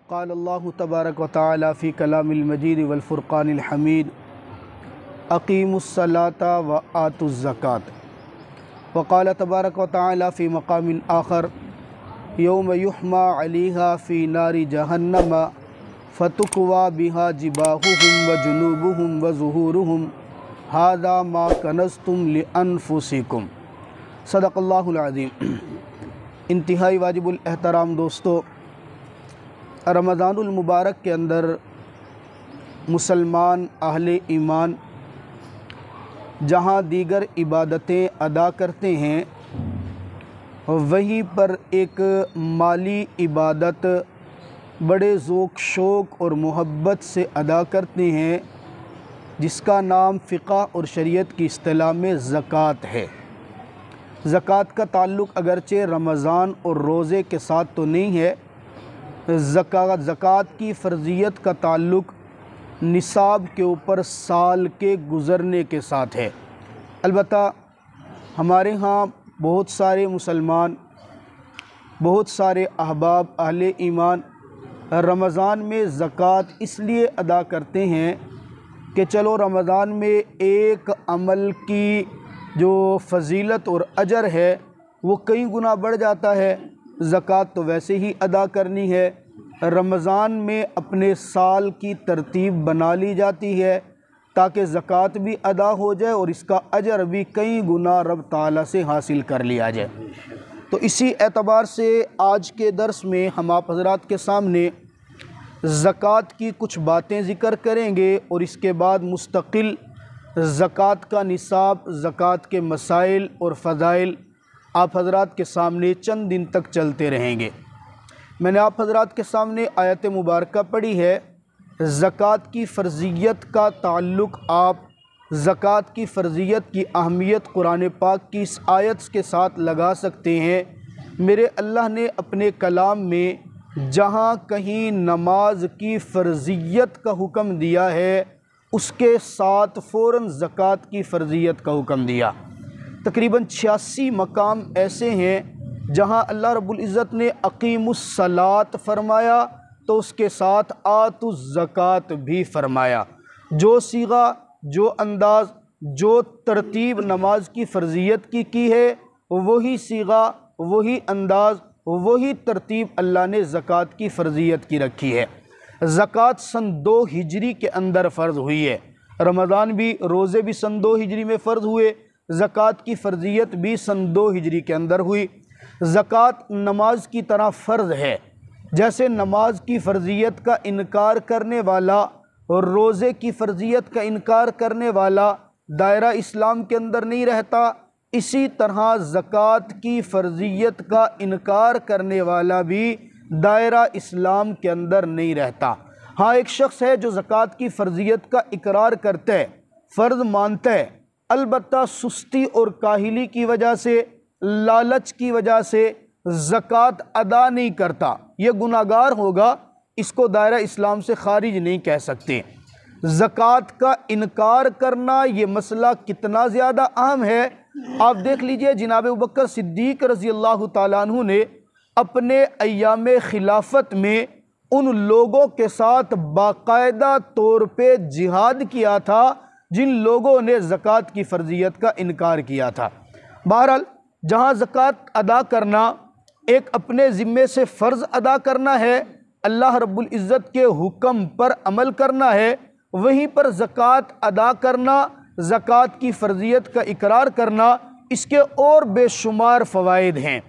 क़ाल अल्लाहु तबारक व तआला फ़ी कलामिल मजीद वल फ़ुरक़ानिल हमीद अक़ीमुस्सलाता व आतुज़्ज़कात व क़ाल तबारक व तआला फ़ी मक़ामिन आख़र यौम युहमा अलैहा फ़ी नारि जहन्नम फ़तुक्वा बिहा जिबाहुहुम व जुनूबुहुम व ज़ुहूरुहुम हाज़ा मा कनज़्तुम लिअन्फ़ुसिकुम। सदक़ल्लाहुल अज़ीम। इंतहाई वाजिबुल एहतराम दोस्तों, रमज़ानुल मुबारक के अंदर मुसलमान अहले ईमान जहाँ दीगर इबादतें अदा करते हैं, वहीं पर एक माली इबादत बड़े ज़ौक़ शौक़ और मोहब्बत से अदा करते हैं, जिसका नाम फ़िक़्ह और शरीयत की इस्तिलाह में ज़कात है। ज़कात का ताल्लुक़ अगरचे रमज़ान और रोज़े के साथ तो नहीं है। ज़कात की फ़र्ज़ियत का ताल्लुक़ निसाब के ऊपर साल के गुज़रने के साथ है। अलबत्ता हमारे यहाँ बहुत सारे मुसलमान, बहुत से अहबाब अहले ईमान रमज़ान में ज़कात इसलिए अदा करते हैं कि चलो रमज़ान में एक अमल की जो फ़जीलत और अजर है वो कई गुना बढ़ जाता है। ज़कात तो वैसे ही अदा करनी है, रमज़ान में अपने साल की तरतीब बना ली जाती है ताकि ज़कात भी अदा हो जाए और इसका अजर भी कई गुना रब ताला से हासिल कर लिया जाए। तो इसी एतबार से आज के दर्स में हम आप हज़रात के सामने ज़कात की कुछ बातें ज़िक्र करेंगे और इसके बाद मुस्तकिल ज़कात का निसाब, ज़कात के मसाइल और फ़ज़ाइल आप हज़रात के सामने चंद दिन तक चलते रहेंगे। मैंने आप हज़रात के सामने आयत मुबारका पढ़ी है। ज़कात की फ़र्ज़ियत का ताल्लुक़ आप ज़कात की फ़र्ज़ियत की अहमियत कुरान पाक की इस आयत के साथ लगा सकते हैं। मेरे अल्लाह ने अपने कलाम में जहाँ कहीं नमाज की फ़र्ज़ियत का हुक्म दिया है, उसके साथ फ़ौरन ज़कात की फ़र्ज़ियत का हुक्म दिया। तकरीबन 86 मकाम ऐसे हैं जहाँ अल्लाह रब्बुल इज़्ज़त ने अक़ीमुस्सलात फ़रमाया तो उसके साथ आतुज़्ज़कात भी फ़रमाया। जो सीगा, जो अंदाज़, जो तरतीब नमाज की फ़र्ज़ियत की है, वही सीगा, वही अंदाज़, वही तरतीब अल्लाह ने ज़कात की फ़र्ज़ियत की रखी है। ज़कात सन 2 हिजरी के अंदर फ़र्ज़ हुई है। रमज़ान भी, रोज़े भी सन 2 हिजरी में फ़र्ज़ हुए, ज़कात की फ़र्ज़ियत भी सन 2 हिजरी के अंदर हुई। ज़कात नमाज की तरह फ़र्ज़ है। जैसे नमाज की फ़र्ज़ियत का इनकार करने वाला और रोज़े की फ़र्ज़ियत का इनकार करने वाला दायरा इस्लाम के अंदर नहीं रहता, इसी तरह ज़कात की फ़र्ज़ियत का इनकार करने वाला भी दायरा इस्लाम के अंदर नहीं रहता। हाँ, एक शख्स है जो ज़कात की फ़र्ज़ियत का इकरार करता है, फ़र्ज़ मानता है, अलबत्ता सुस्ती और काहिली की वजह से, लालच की वजह से ज़कात अदा नहीं करता, ये गुनाहगार होगा। इसको दायरा इस्लाम से खारिज नहीं कह सकते। ज़कात का इनकार करना ये मसला कितना ज़्यादा अहम है, आप देख लीजिए। जनाब अबू बकर सिद्दीक़ रज़ी अल्लाह ताला अन्हु ने अपने अय्याम खिलाफत में उन लोगों के साथ बाकायदा तौर पे जिहाद किया था जिन लोगों ने ज़कात की फ़र्ज़ियत का इनकार किया था। बहरहाल, जहाँ ज़कात अदा करना एक अपने ज़िम्मे से फ़र्ज़ अदा करना है, अल्लाह रब्बुल इज़्ज़त के हुक्म पर अमल करना है, वहीं पर ज़कात अदा करना, ज़कात की फ़र्ज़ियत का इकरार करना, इसके और बेशुमार फ़वाइद हैं।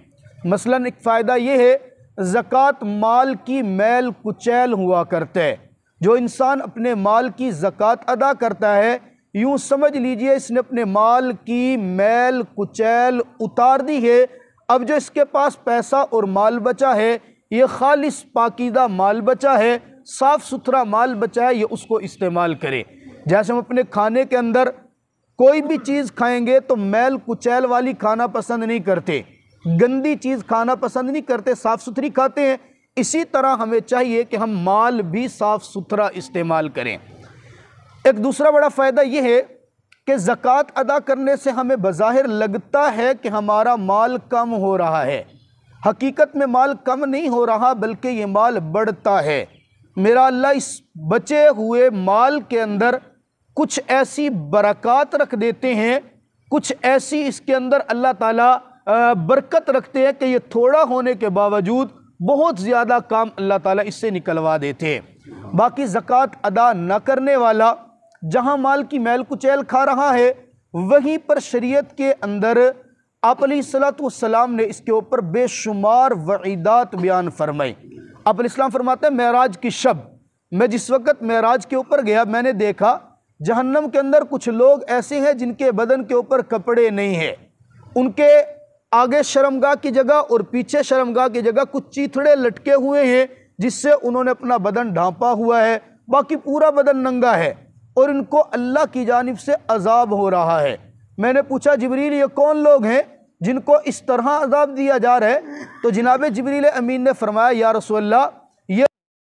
मसलन एक फ़ायदा ये है, ज़कात माल की मैल कुचैल हुआ करता है। जो इंसान अपने माल की ज़कात अदा करता है, यूँ समझ लीजिए इसने अपने माल की मैल कुचैल उतार दी है। अब जो इसके पास पैसा और माल बचा है, ये खालिस पाकीदा माल बचा है, साफ़ सुथरा माल बचा है, ये उसको इस्तेमाल करे। जैसे हम अपने खाने के अंदर कोई भी चीज़ खाएंगे तो मैल कुचैल वाली खाना पसंद नहीं करते, गंदी चीज़ खाना पसंद नहीं करते, साफ़ सुथरी खाते हैं। इसी तरह हमें चाहिए कि हम माल भी साफ़ सुथरा इस्तेमाल करें। एक दूसरा बड़ा फ़ायदा यह है कि ज़कात अदा करने से हमें बज़ाहिर लगता है कि हमारा माल कम हो रहा है, हकीकत में माल कम नहीं हो रहा बल्कि ये माल बढ़ता है। मेरा अल्लाह इस बचे हुए माल के अंदर कुछ ऐसी बरक़ात रख देते हैं, कुछ ऐसी इसके अंदर अल्लाह ताला बरकत रखते हैं कि ये थोड़ा होने के बावजूद बहुत ज़्यादा काम अल्लाह ताला इससे निकलवा देते हैं। बाकी ज़कात अदा न करने वाला जहाँ माल की मैल कुचैल खा रहा है, वहीं पर शरीयत के अंदर आप अलैहिस्सलातु वस्सलाम ने इसके ऊपर बेशुमार वईदात बयान फरमाई। आप अलैहिस्सलाम फरमाते हैं, मेराज की शब, मैं जिस वक़्त मेराज के ऊपर गया, मैंने देखा जहन्नम के अंदर कुछ लोग ऐसे हैं जिनके बदन के ऊपर कपड़े नहीं हैं। उनके आगे शर्मगाह की जगह और पीछे शर्मगाह की जगह कुछ चीथड़े लटके हुए हैं जिससे उन्होंने अपना बदन ढांपा हुआ है, बाकी पूरा बदन नंगा है और इनको अल्लाह की जानिब से अजाब हो रहा है। मैंने पूछा, जिब्रील ये कौन लोग हैं जिनको इस तरह अजाब दिया जा रहा है? तो जनाब जिब्रील अमीन ने फरमाया, या रसूलल्लाह, ये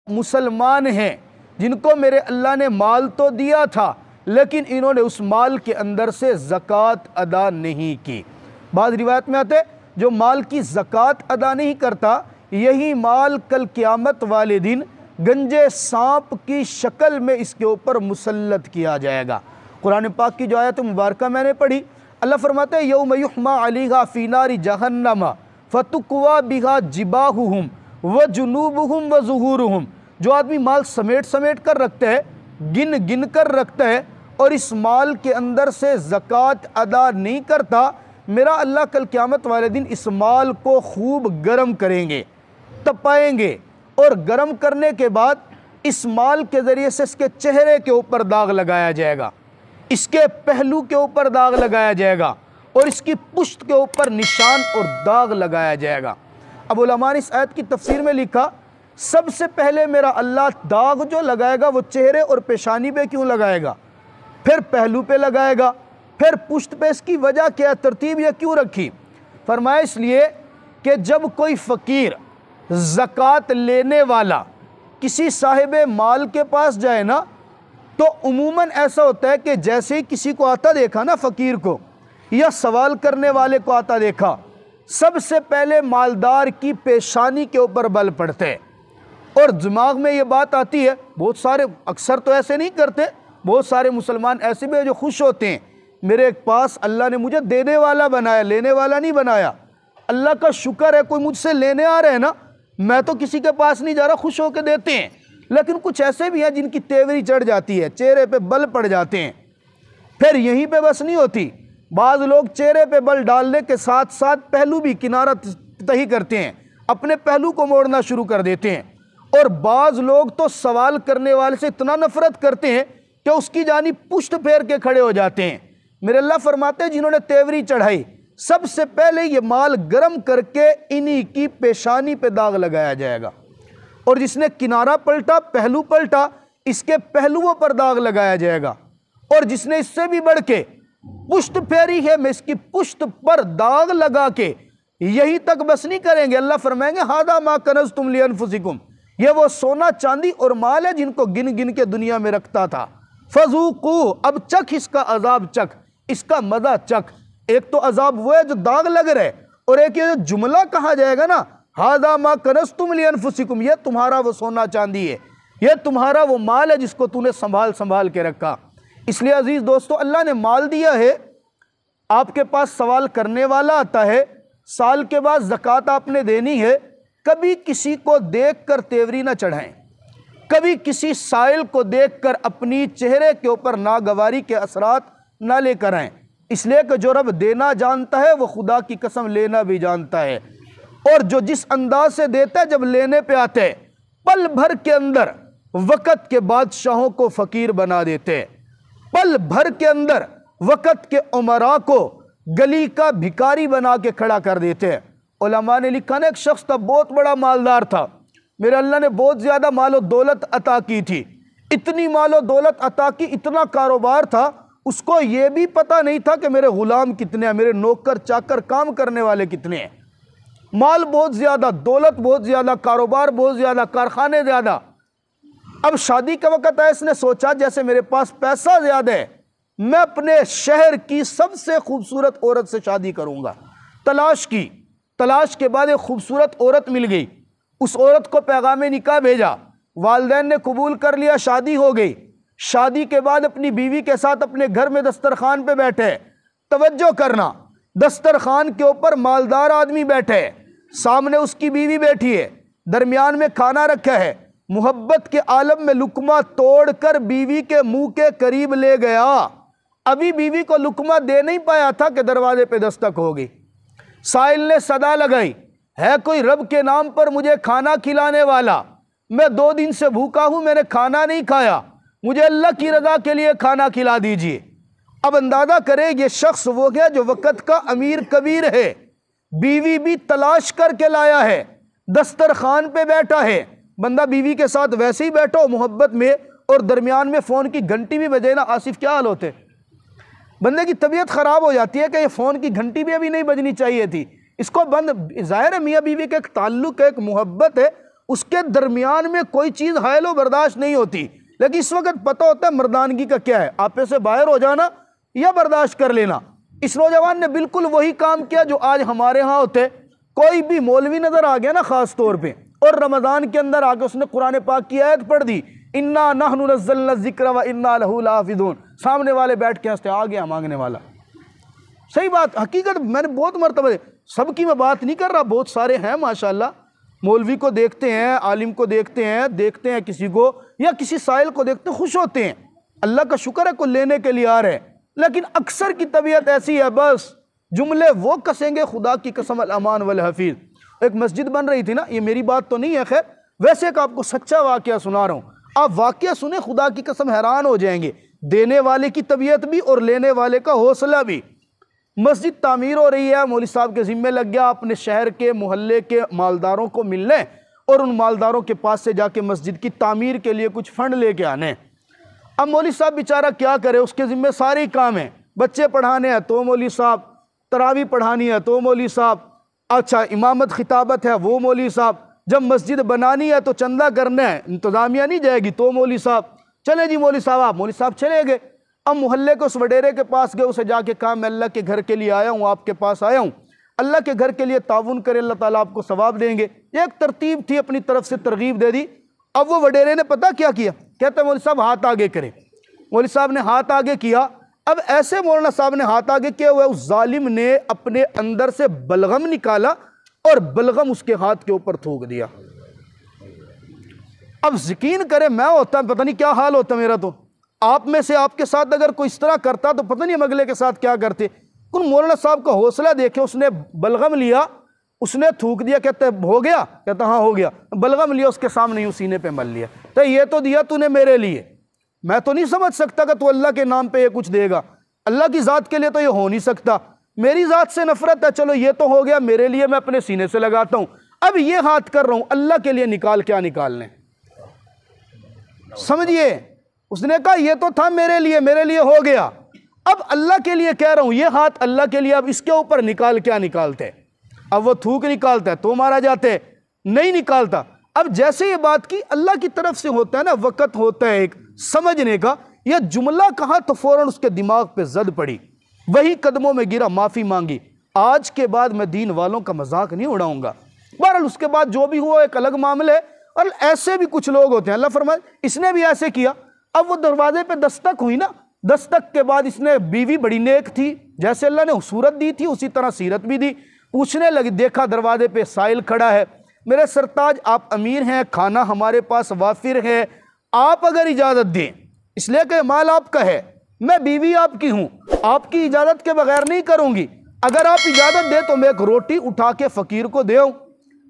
मुसलमान हैं जिनको मेरे अल्लाह ने माल तो दिया था लेकिन इन्होंने उस माल के अंदर से ज़कात अदा नहीं की। बाद रिवायत में आते, जो माल की ज़कात अदा नहीं करता, यही माल कल क़यामत वाले दिन गंजे सांप की शक्ल में इसके ऊपर मुसल्लत किया जाएगा। कुरान पाक की जो आयत मुबारक मैंने पढ़ी, अल्लाह फरमाते हैं, यौम युहमा अलैहा फी नारि जहन्नम फतुक्वा बिहा जिबाहुहुम व जुनूबुहुम व ज़ुहूरुहुम। जो आदमी माल समेट समेट कर रखता है, गिन गिन कर रखता है और इस माल के अंदर से ज़कात अदा नहीं करता, मेरा अल्लाह कल क़यामत वाले दिन इस माल को खूब गर्म करेंगे, तपाएंगे और गर्म करने के बाद इस माल के ज़रिए से इसके चेहरे के ऊपर दाग लगाया जाएगा, इसके पहलू के ऊपर दाग लगाया जाएगा और इसकी पुश्त के ऊपर निशान और दाग लगाया जाएगा। अब उलमा ने इस आयत की तफसीर में लिखा, सबसे पहले मेरा अल्लाह दाग जो लगाएगा वो चेहरे और पेशानी पे क्यों लगाएगा, फिर पहलू पे लगाएगा, फिर पुश्त पे, इसकी वजह क्या, तरतीब यह क्यों रखी? फरमाया इसलिए कि जब कोई फ़कीर ज़कात लेने वाला किसी साहिब माल के पास जाए ना, तो उमूमन ऐसा होता है कि जैसे ही किसी को आता देखा ना, फ़कीर को या सवाल करने वाले को आता देखा, सबसे पहले मालदार की पेशानी के ऊपर बल पड़ते हैं और दिमाग में ये बात आती है। बहुत सारे, अक्सर तो ऐसे नहीं करते, बहुत सारे मुसलमान ऐसे भी हैं जो खुश होते हैं, मेरे पास अल्लाह ने मुझे देने वाला बनाया, लेने वाला नहीं बनाया। अल्लाह का शुक्र है कोई मुझसे लेने आ रहे हैं ना, मैं तो किसी के पास नहीं जा रहा, खुश होकर देते हैं। लेकिन कुछ ऐसे भी हैं जिनकी तेवरी चढ़ जाती है, चेहरे पे बल पड़ जाते हैं। फिर यहीं पे बस नहीं होती, बाज़ लोग चेहरे पे बल डालने के साथ साथ पहलू भी किनारा तही करते हैं, अपने पहलू को मोड़ना शुरू कर देते हैं। और बाज़ लोग तो सवाल करने वाले से इतना नफरत करते हैं कि उसकी जानी पुश्त फेर के खड़े हो जाते हैं। मेरे अल्लाह फरमाते हैं, जिन्होंने तेवरी चढ़ाई, सबसे पहले ये माल गर्म करके इन्हीं की पेशानी पे दाग लगाया जाएगा और जिसने किनारा पलटा, पहलू पलटा, इसके पहलुओं पर दाग लगाया जाएगा। और जिसने इससे भी बढ़ के पुश्त फेरी है, मैं इसकी पुश्त पर दाग लगा के, यही तक बस नहीं करेंगे, अल्लाह फरमाएंगे, हादा मा कनज़्तुम लिअन्फुसिकुम, ये वो सोना चांदी और माल है जिनको गिन गिन के दुनिया में रखता था। फज़ूक़ू, अब चख इसका अजाब, चख इसका मज़ा चख। एक तो अजाब वो है जो दाग लग रहे, और एक ये जुमला कहा जाएगा ना, हादा मा कनज़्तुम लिअन्फुसिकुम, ये तुम्हारा वो सोना चांदी है, ये तुम्हारा वो माल है जिसको तूने संभाल संभाल के रखा। इसलिए अजीज़ दोस्तों, अल्लाह ने माल दिया है, आपके पास सवाल करने वाला आता है, साल के बाद ज़कात आपने देनी है, कभी किसी को देखकर तेवरी ना चढ़ाएं, कभी किसी साइल को देखकर अपनी चेहरे के ऊपर नागवारी के असरात ना लेकर आएं। इसलिए कि जो रब देना जानता है वो खुदा की कसम लेना भी जानता है, और जो जिस अंदाज से देता है, जब लेने पे आते हैं, पल भर के अंदर वक़्त के बादशाहों को फ़कीर बना देते हैं, पल भर के अंदर वक़्त के उमरा को गली का भिखारी बना के खड़ा कर देते हैं। उलमा ने लिखा ना, एक शख्स था, बहुत बड़ा मालदार था, मेरे अल्लाह ने बहुत ज़्यादा मालो दौलत अता की थी, इतनी मालो दौलत अता की, इतना कारोबार था, उसको ये भी पता नहीं था कि मेरे ग़ुलाम कितने हैं, मेरे नौकर चाकर काम करने वाले कितने हैं। माल बहुत ज़्यादा, दौलत बहुत ज़्यादा, कारोबार बहुत ज़्यादा, कारखाने ज़्यादा। अब शादी का वक़्त आया, इसने सोचा जैसे मेरे पास पैसा ज़्यादा है, मैं अपने शहर की सबसे खूबसूरत औरत से शादी करूँगा। तलाश की, तलाश के बाद एक खूबसूरत औरत मिल गई, उस औरत को पैगाम निकाह भेजा, वालिदैन ने कबूल कर लिया, शादी हो गई। शादी के बाद अपनी बीवी के साथ अपने घर में दस्तरखान पे बैठे। तवज्जो करना, दस्तरखान के ऊपर मालदार आदमी बैठे, सामने उसकी बीवी बैठी है, दरमियान में खाना रखा है, मोहब्बत के आलम में लुकमा तोड़कर बीवी के मुंह के करीब ले गया। अभी बीवी को लुकमा दे नहीं पाया था कि दरवाजे पे दस्तक हो गई। साइल ने सदा लगाई, है कोई रब के नाम पर मुझे खाना खिलाने वाला? मैं 2 दिन से भूखा हूं, मैंने खाना नहीं खाया, मुझे अल्लाह की रजा के लिए खाना खिला दीजिए। अब अंदाजा करें ये शख्स वो है जो वक़्त का अमीर कबीर है, बीवी भी तलाश करके लाया है, दस्तरखान पे बैठा है। बंदा बीवी के साथ वैसे ही बैठा हो मोहब्बत में, और दरमियान में फ़ोन की घंटी भी बजे ना, आसिफ क्या हाल होते? बंदे की तबीयत ख़राब हो जाती है कि ये फ़ोन की घंटी भी अभी नहीं बजनी चाहिए थी, इसको बंद। ज़ाहिर है मियाँ बीवी का एक ताल्लुक़ है, एक मोहब्बत है, उसके दरमियान में कोई चीज़ हायलो बर्दाश्त नहीं होती। लेकिन इस वक्त पता होता है मर्दानगी का क्या है, आपे से बाहर हो जाना या बर्दाश्त कर लेना। इस नौजवान ने बिल्कुल वही काम किया जो आज हमारे यहाँ होते। कोई भी मौलवी नज़र आ गया ना ख़ास तौर पर, और रमज़ान के अंदर आके उसने कुरान पाक की आयत पढ़ दी, इन्ना नहनु नज़्ज़लना ज़िक्र व इन्ना लहू लाफ़िज़ून, सामने वाले बैठ के हंसते, आ गया मांगने वाला। सही बात, हकीकत मैंने बहुत मरतबा, सबकी मैं बात नहीं कर रहा, बहुत सारे हैं माशाल्लाह, मौलवी को देखते हैं, आलिम को देखते हैं किसी को या किसी साइल को देखते खुश होते हैं, अल्लाह का शुक्र है कोई लेने के लिए आ रहे हैं। लेकिन अक्सर की तबीयत ऐसी है, बस जुमले वो कसेंगे, खुदा की कसम अल अमान वल हफीज़। एक मस्जिद बन रही थी ना, ये मेरी बात तो नहीं है, खैर वैसे एक आपको सच्चा वाक़या सुना रहा हूँ, आप वाक़या सुने खुदा की कसम हैरान हो जाएंगे। देने वाले की तबीयत भी और लेने वाले का हौसला भी। मस्जिद तामीर हो रही है, मौलवी साहब के ज़िम्मे लग गया अपने शहर के मोहल्ले के मालदारों को मिलने और उन मालदारों के पास से जाके मस्जिद की तामीर के लिए कुछ फ़ंड लेके आने। अब मौलवी साहब बेचारा क्या करे, उसके ज़िम्मे सारे काम हैं, बच्चे पढ़ाने हैं तो मौलवी साहब, तरावी पढ़ानी है तो मौलवी साहब, अच्छा इमामत खिताबत है वो मौलवी साहब, जब मस्जिद बनानी है तो चंदा करना है, इंतज़ामिया नहीं जाएगी तो मौलवी साहब, चले जी मौलवी साहब आप। मौलवी साहब चले गए। अब मोहल्ले के उस वडेरे के पास गए, उसे जाके कहा मैं अल्लाह के घर के लिए आया हूँ, आपके पास आया हूँ, अल्लाह के घर के लिए ताउन करे, अल्लाह ताला आपको सवाब देंगे। एक तरतीब थी, अपनी तरफ से तरगीब दे दी। अब वो वडेरे ने पता क्या किया, कहते मौलवी साहब हाथ आगे करें। मौलवी साहब ने हाथ आगे किया। अब ऐसे मौलाना साहब ने हाथ आगे किया हुआ, उस जालिम ने अपने अंदर से बलगम निकाला और बलगम उसके हाथ के ऊपर थूक दिया। अब यकीन करें मैं होता पता नहीं क्या हाल होता मेरा, तो आप में से आपके साथ अगर कोई इस तरह करता तो पता नहीं हम अगले के साथ क्या करते। उन मौलाना साहब का हौसला देखे, उसने बलगम लिया, उसने थूक दिया, कहते हो गया, कहता हाँ हो गया, बलगम लिया उसके सामने यूं सीने पे मल लिया, तो ये तो दिया तूने मेरे लिए, मैं तो नहीं समझ सकता कि तू अल्लाह के नाम पे ये कुछ देगा, अल्लाह की ज़ात के लिए तो ये हो नहीं सकता, मेरी ज़ात से नफरत है, चलो ये तो हो गया मेरे लिए, मैं अपने सीने से लगाता हूँ, अब ये हाथ कर रहा हूँ अल्लाह के लिए, निकाल क्या निकालने, समझिए। उसने कहा ये तो था मेरे लिए हो गया, अब अल्लाह के लिए कह रहा हूँ, ये हाथ अल्लाह के लिए, अब इसके ऊपर निकाल क्या निकालते। अब वो थूक निकालता है तो मारा जाते, नहीं निकालता। अब जैसे ये बात की अल्लाह की तरफ से होता है ना, वक़्त होता है एक समझने का, यह जुमला कहा तो फौरन उसके दिमाग पे जद पड़ी, वही कदमों में गिरा, माफ़ी मांगी। आज के बाद मैं दीन वालों का मजाक नहीं उड़ाऊंगा। बहरहाल उसके बाद जो भी हुआ एक अलग मामला है, और ऐसे भी कुछ लोग होते हैं, अल्लाह फरमाए इसने भी ऐसे किया। अब वो दरवाजे पे दस्तक हुई ना, दस्तक के बाद इसने, बीवी बड़ी नेक थी, जैसे अल्लाह ने सूरत दी थी उसी तरह सीरत भी दी, पूछने लगी, देखा दरवाजे पे साइल खड़ा है, मेरे सरताज आप अमीर हैं, खाना हमारे पास वाफिर है, आप अगर इजाज़त दें, इसलिए कि माल आपका है, मैं बीवी आपकी हूँ, आपकी इजाज़त के बगैर नहीं करूँगी, अगर आप इजाज़त दें तो मैं एक रोटी उठा के फ़कीर को दे आऊँ।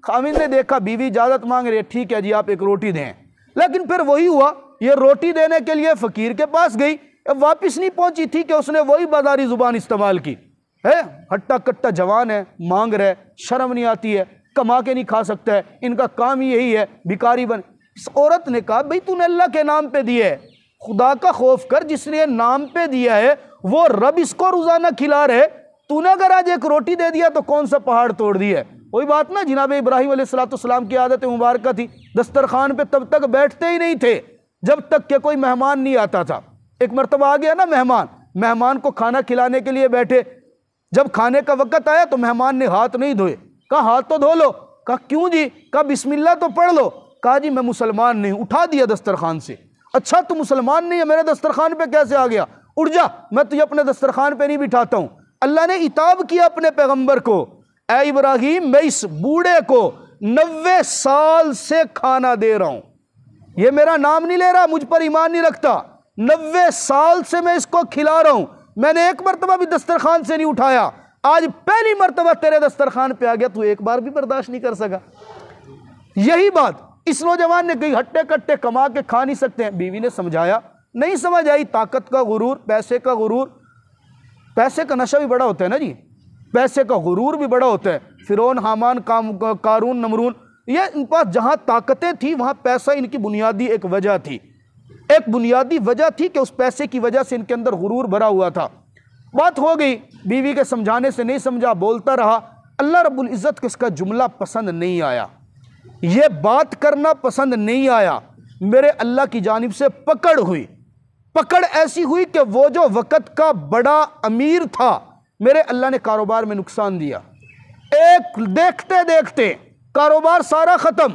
खामिद ने देखा बीवी इजाज़त मांग रही है, ठीक है जी आप एक रोटी दें, लेकिन फिर वही हुआ, ये रोटी देने के लिए फ़कीर के पास गई, अब वापस नहीं पहुंची थी कि उसने वही बाजारी ज़ुबान इस्तेमाल की, है हट्टा कट्टा जवान है, मांग रहा है, शर्म नहीं आती है, कमा के नहीं खा सकता है, इनका काम ही यही है भिखारी बन। इस औरत ने कहा भाई तूने अल्लाह के नाम पे दिया है, खुदा का खौफ कर, जिसने नाम पे दिया है वो रब इसको रोज़ाना खिला रहे, तूने अगर आज एक रोटी दे दिया तो कौन सा पहाड़ तोड़ दिया। वही बात ना, जनाब इब्राहिम अलैहिस्सलाम की आदत मुबारक थी, दस्तरखान पे तब तक बैठते ही नहीं थे जब तक कि कोई मेहमान नहीं आता था। एक मरतबा आ गया ना मेहमान को खाना खिलाने के लिए बैठे, जब खाने का वक्त आया तो मेहमान ने हाथ नहीं धोए, कहा हाथ तो धो लो। कहा क्यों जी? कहा बिस्मिल्लाह तो पढ़ लो। कहा जी मैं मुसलमान नहीं। उठा दिया दस्तरखान से। अच्छा तू मुसलमान नहीं है, मेरे दस्तरखान पे कैसे आ गया? उठ जा, मैं तुझे अपने दस्तरखान पे नहीं बिठाता हूं। अल्लाह ने इताब किया अपने पैगंबर को, ऐ इब्राहिम मैं इस बूढ़े को 90 साल से खाना दे रहा हूं, ये मेरा नाम नहीं ले रहा, मुझ पर ईमान नहीं रखता, 90 साल से मैं इसको खिला रहा हूं, मैंने एक मरतबा भी दस्तरखान से नहीं उठाया, आज पहली मरतबा तेरे दस्तरखान पे आ गया, तू एक बार भी बर्दाश्त नहीं कर सका। यही बात इस नौजवान ने कही, हट्टे कट्टे कमा के खा नहीं सकते हैं। बीवी ने समझाया, नहीं समझ आई, ताकत का गुरूर, पैसे का गुरूर, पैसे का नशा भी बड़ा होता है ना जी, पैसे का गुरूर भी बड़ा होता है। फिरौन, हामान, कारून, नमरून, ये इन पास जहां ताकतें थी वहां पैसा इनकी बुनियादी एक वजह थी, एक बुनियादी वजह थी कि उस पैसे की वजह से इनके अंदर गुरूर भरा हुआ था। बात हो गई, बीवी के समझाने से नहीं समझा, बोलता रहा। अल्लाह रब्बुल इज़्ज़त को इसका जुमला पसंद नहीं आया, ये बात करना पसंद नहीं आया। मेरे अल्लाह की जानिब से पकड़ हुई, पकड़ ऐसी हुई कि वो जो वक़्त का बड़ा अमीर था, मेरे अल्लाह ने कारोबार में नुकसान दिया। एक देखते देखते कारोबार सारा खत्म,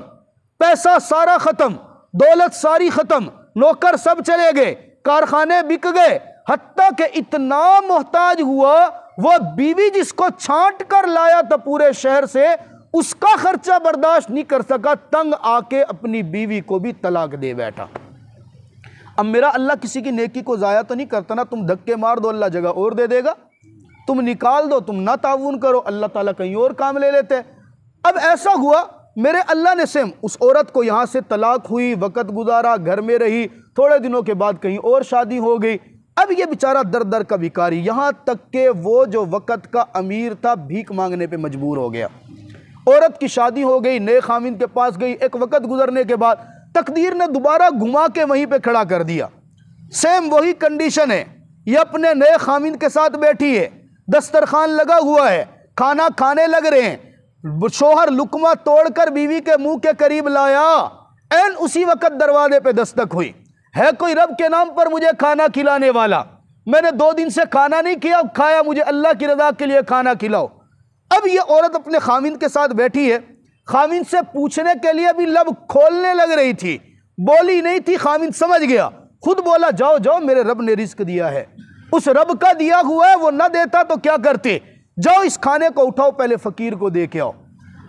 पैसा सारा खत्म, दौलत सारी खत्म, नौकर सब चले गए, कारखाने बिक गए, हत्ता कि इतना मोहताज हुआ वो बीवी जिसको छांट कर लाया था पूरे शहर से, उसका खर्चा बर्दाश्त नहीं कर सका, तंग आके अपनी बीवी को भी तलाक दे बैठा। अब मेरा अल्लाह किसी की नेकी को ज़ाया तो नहीं करता ना, तुम धक्के मार दो अल्लाह जगह और दे देगा, तुम निकाल दो, तुम ना ताउन करो, अल्लाह ताला कहीं और काम ले लेते हैं। अब ऐसा हुआ, मेरे अल्लाह ने सेम उस औरत को यहाँ से तलाक हुई, वक़्त गुजारा, घर में रही, थोड़े दिनों के बाद कहीं और शादी हो गई। अब ये बेचारा दर दर का भिखारी, यहाँ तक के वो जो वक़्त का अमीर था भीख मांगने पे मजबूर हो गया। औरत की शादी हो गई, नए खामिन के पास गई, एक वक़्त गुजरने के बाद तकदीर ने दोबारा घुमा के वहीं पे खड़ा कर दिया। सेम वही कंडीशन है, ये अपने नए खामिन के साथ बैठी है, दस्तरखान लगा हुआ है, खाना खाने लग रहे हैं, शोहर लुकमा तोड़कर बीवी के मुंह के करीब लाया, एन उसी वक़्त दरवाजे पे दस्तक हुई, है कोई रब के नाम पर मुझे खाना खिलाने वाला? मैंने 2 दिन से खाना नहीं किया, खाया, मुझे अल्लाह की रज़ा के लिए खाना खिलाओ। अब ये औरत अपने खामिन के साथ बैठी है, खामिन से पूछने के लिए भी लब खोलने लग रही थी, बोली नहीं थी। खामिन समझ गया, खुद बोला, जाओ जाओ, मेरे रब ने रिस्क दिया है, उस रब का दिया हुआ है, वो ना देता तो क्या करते, जाओ इस खाने को उठाओ, पहले फकीर को दे के आओ।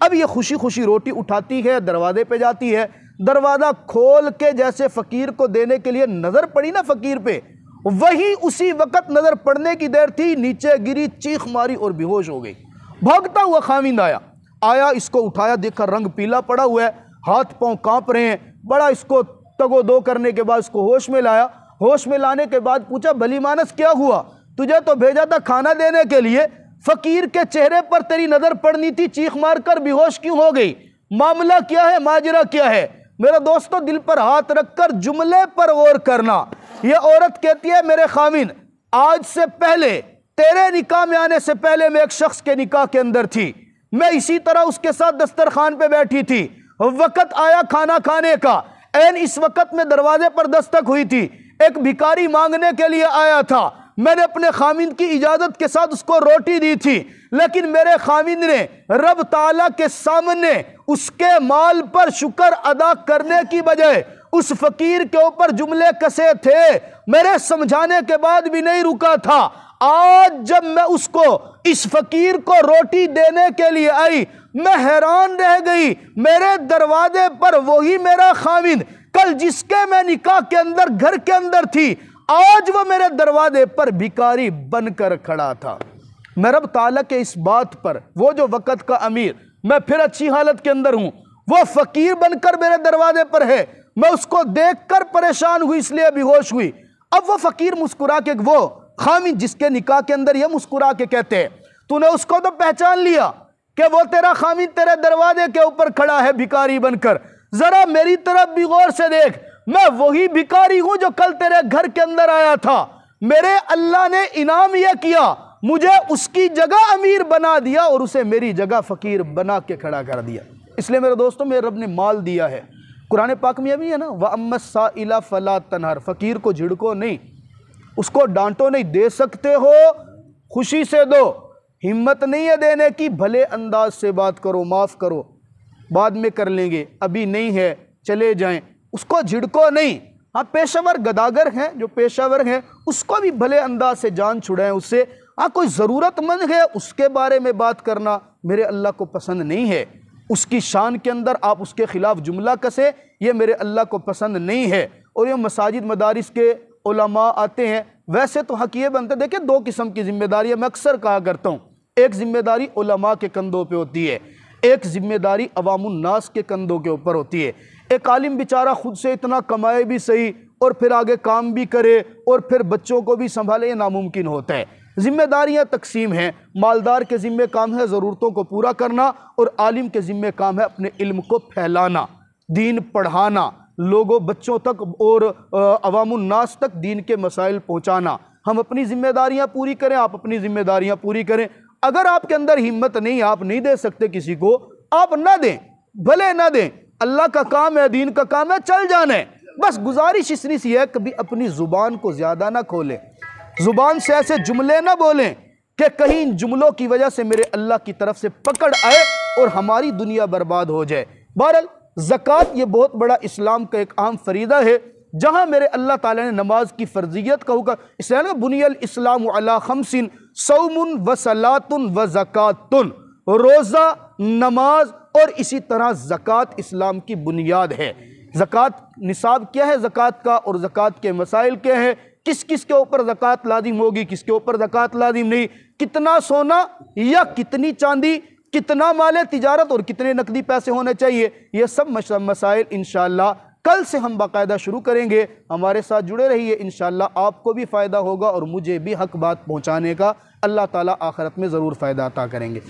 अब ये खुशी खुशी रोटी उठाती है, दरवाजे पे जाती है, दरवाजा खोल के जैसे फकीर को देने के लिए नजर पड़ी ना फकीर पे, वही उसी वक्त नजर पड़ने की देर थी, नीचे गिरी, चीख मारी और बेहोश हो गई। भागता हुआ खामिंद आया, इसको उठाया, देखा रंग पीला पड़ा हुआ है, हाथ पांव कांप रहे हैं, बड़ा इसको तगो दो करने के बाद इसको होश में लाया। होश में लाने के बाद पूछा, भली मानस क्या हुआ, तुझे तो भेजा था खाना देने के लिए, फकीर के चेहरे पर तेरी नजर पड़नी थी, चीख मारकर बेहोश क्यों हो गई, मामला क्या है, माजरा क्या है? मेरे दोस्तों, दिल पर हाथ रखकर जुमले पर गौर करना। यह औरत कहती है, मेरे खामिन, आज से पहले, तेरे निकाह में आने से पहले मैं एक शख्स के निकाह के अंदर थी, मैं इसी तरह उसके साथ दस्तरखान पे बैठी थी, वक्त आया खाना खाने का, एन इस वक्त में दरवाजे पर दस्तक हुई थी, एक भिखारी मांगने के लिए आया था, मैंने अपने खामिन की इजाजत के साथ उसको रोटी दी थी, लेकिन मेरे खामिन ने रब ताला के सामने उसके माल पर शुक्र अदा करने की बजाय उस फकीर के ऊपर जुमले कसे थे, मेरे समझाने के बाद भी नहीं रुका था। आज जब मैं उसको, इस फकीर को रोटी देने के लिए आई, मैं हैरान रह गई, मेरे दरवाजे पर वही मेरा खामिन, कल जिसके मैं निकाह के अंदर घर के अंदर थी, आज वो मेरे दरवाजे पर भिखारी बनकर खड़ा था। मैं रब ताला के इस बात पर, वो जो वक़्त का अमीर, मैं फिर अच्छी हालत के अंदर हूं, वो फकीर बनकर मेरे दरवाजे पर है, मैं उसको देखकर परेशान हुई, इसलिए बेहोश हुई। अब वो फकीर मुस्कुरा के, वो खामिन जिसके निकाह के अंदर ये मुस्कुरा के कहते हैं, तूने उसको तो पहचान लिया कि वो तेरा खामिन तेरे दरवाजे के ऊपर खड़ा है भिखारी बनकर, जरा मेरी तरफ भी गौर से देख, मैं वही भिखारी हूं जो कल तेरे घर के अंदर आया था, मेरे अल्लाह ने इनाम यह किया, मुझे उसकी जगह अमीर बना दिया और उसे मेरी जगह फकीर बना के खड़ा कर दिया। इसलिए मेरे दोस्तों, मेरे रब ने माल दिया है, कुरान पाक में भी है ना, व अम्मा साइला फला तनहर, फकीर को झिड़को नहीं, उसको डांटो नहीं, दे सकते हो खुशी से दो, हिम्मत नहीं है देने की, भले अंदाज से बात करो, माफ़ करो, बाद में कर लेंगे, अभी नहीं है, चले जाएं, उसको झिड़को नहीं। हाँ, पेशावर गदागर हैं, जो पेशावर हैं उसको भी भले अंदाज से जान छुड़ाएं उससे। हाँ, कोई ज़रूरतमंद है उसके बारे में बात करना मेरे अल्लाह को पसंद नहीं है। उसकी शान के अंदर आप उसके ख़िलाफ़ जुमला कसे, ये मेरे अल्लाह को पसंद नहीं है। और ये मसाजिद मदारिस के उलमा आते हैं, वैसे तो हक़ ये बनते, देखिए दो किस्म की जिम्मेदारियाँ मैं अक्सर कहा करता हूँ। एक जिम्मेदारी उलमा के कंधों पे होती है, एक जिम्मेदारी अवामुन्नास के कंधों के ऊपर होती है। एक आलिम बेचारा खुद से इतना कमाए भी सही और फिर आगे काम भी करे और फिर बच्चों को भी संभाले, ये नामुमकिन होता है। जिम्मेदारियाँ तकसीम हैं, मालदार के ज़िम्मे काम है ज़रूरतों को पूरा करना और आलिम के ज़िम्मे काम है अपने इल्म को फैलाना, दीन पढ़ाना, लोगों बच्चों तक और अवामुन्नास तक दीन के मसाइल पहुँचाना। हम अपनी ज़िम्मेदारियाँ पूरी करें, आप अपनी ज़िम्मेदारियाँ पूरी करें। अगर आपके अंदर हिम्मत नहीं, आप नहीं दे सकते किसी को, आप ना दें, भले ना दें, अल्लाह का काम है, दीन का काम है, चल जाना है। बस गुजारिश इतनी सी है, कभी अपनी ज़ुबान को ज़्यादा ना खोलें, ज़ुबान से ऐसे जुमले ना बोलें कि कहीं इन जुमलों की वजह से मेरे अल्लाह की तरफ से पकड़ आए और हमारी दुनिया बर्बाद हो जाए। बहरहाल ज़कात ये बहुत बड़ा इस्लाम का एक अहम फरीदा है, जहाँ मेरे अल्लाह ताला ने नमाज की फ़र्जियत का हुक्म, इसलिए बुनियल इस्लाम अला खमसिन सौमुन व सलातुन व ज़कातुन, रोज़ा, नमाज और इसी तरह ज़कात इस्लाम की बुनियाद है। ज़कात निसाब क्या है ज़कात का और ज़कात के मसाइल क्या हैं, किस किस के ऊपर ज़कात लाजिम होगी, किसके ऊपर ज़कात लाजिम नहीं, कितना सोना या कितनी चांदी, कितना माल तिजारत और कितने नकदी पैसे होने चाहिए, ये सब मसाइल इंशाअल्लाह कल से हम बाकायदा शुरू करेंगे। हमारे साथ जुड़े रहिए, इंशाअल्लाह आपको भी फ़ायदा होगा और मुझे भी हक बात पहुँचाने का अल्लाह ताला आखिरत में ज़रूर फ़ायदा अता करेंगे।